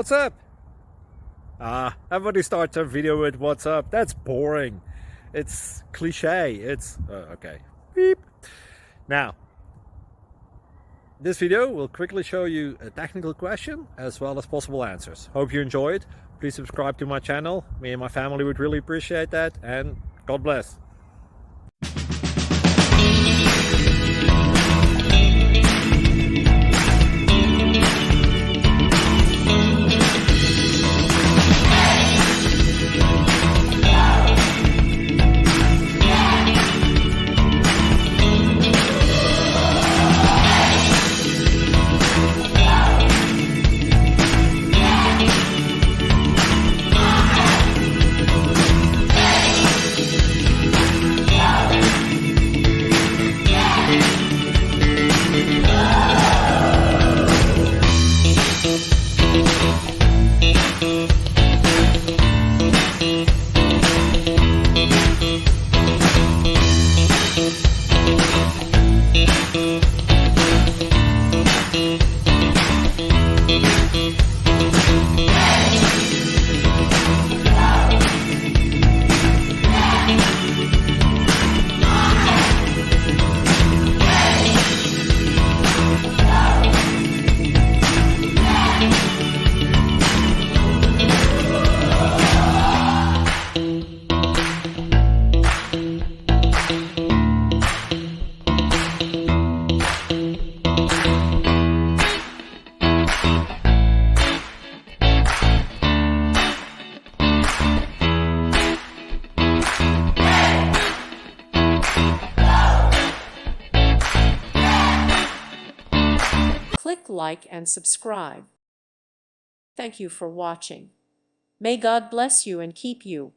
What's up? Everybody starts a video with what's up. That's boring. It's cliche. It's okay. Beep. Now, this video will quickly show you a technical question as well as possible answers. Hope you enjoyed. Please subscribe to my channel. Me and my family would really appreciate that, and God bless. Click like and subscribe. Thank you for watching. May God bless you and keep you.